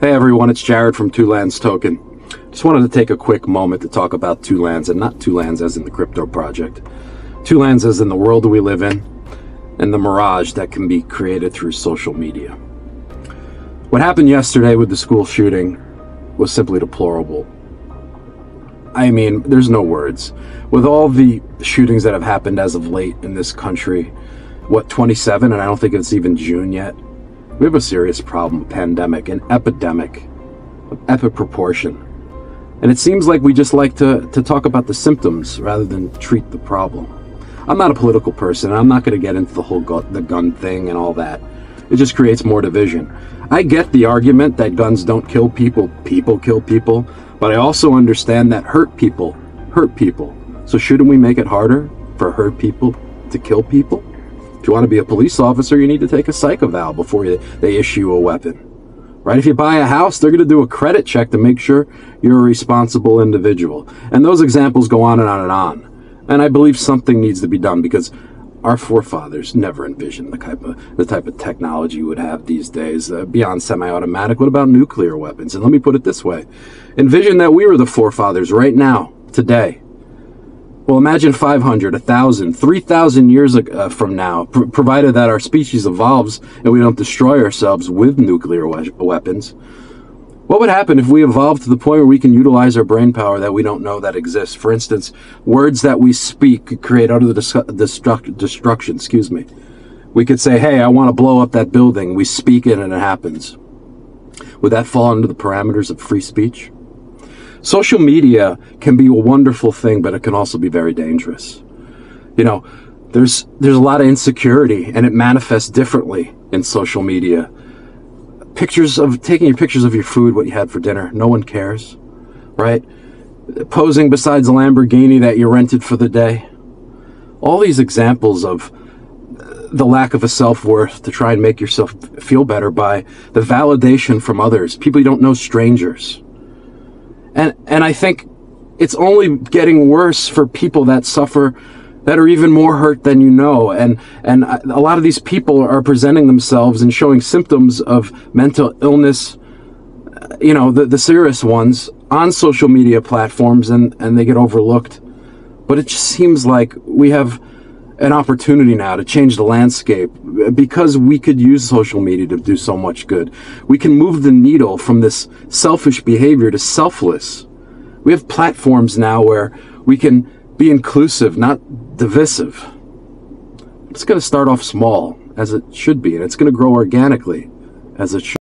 Hey everyone, it's Jared from Two Lands Token. Just wanted to take a quick moment to talk about Two Lands, and not Two Lands as in the crypto project. Two Lands as in the world we live in, and the mirage that can be created through social media. What happened yesterday with the school shooting was simply deplorable. I mean, there's no words. With all the shootings that have happened as of late in this country, 27, and I don't think it's even June yet, we have a serious problem, a pandemic, an epidemic of epic proportion. And it seems like we just like to talk about the symptoms rather than treat the problem. I'm not a political person, and I'm not going to get into the whole the gun thing and all that. It just creates more division. I get the argument that guns don't kill people, people kill people, but I also understand that hurt people hurt people. So shouldn't we make it harder for hurt people to kill people? If you want to be a police officer, you need to take a psych eval before they issue a weapon. Right? If you buy a house, they're going to do a credit check to make sure you're a responsible individual. And those examples go on and on and on. And I believe something needs to be done because our forefathers never envisioned the type of technology you would have these days beyond semi-automatic. What about nuclear weapons? And let me put it this way. Envision that we were the forefathers right now, today. Well, imagine 500, 1,000, 3,000 years from now, provided that our species evolves and we don't destroy ourselves with nuclear weapons. What would happen if we evolved to the point where we can utilize our brain power that we don't know that exists? For instance, words that we speak could create utter destruction, We could say, hey, I want to blow up that building. We speak it and it happens. Would that fall under the parameters of free speech? Social media can be a wonderful thing, but it can also be very dangerous. You know, there's a lot of insecurity, and it manifests differently in social media. Taking your pictures of your food, what you had for dinner, no one cares, right? Posing besides a Lamborghini that you rented for the day. All these examples of the lack of a self-worth to try and make yourself feel better by the validation from others, people you don't know, strangers. And I think it's only getting worse for people that suffer, that are even more hurt than you know. And a lot of these people are presenting themselves and showing symptoms of mental illness, you know, the serious ones, on social media platforms, and they get overlooked. But it just seems like we have an opportunity now to change the landscape because we could use social media to do so much good. We can move the needle from this selfish behavior to selfless. We have platforms now where we can be inclusive, not divisive. It's going to start off small, as it should be, and it's going to grow organically, as it should.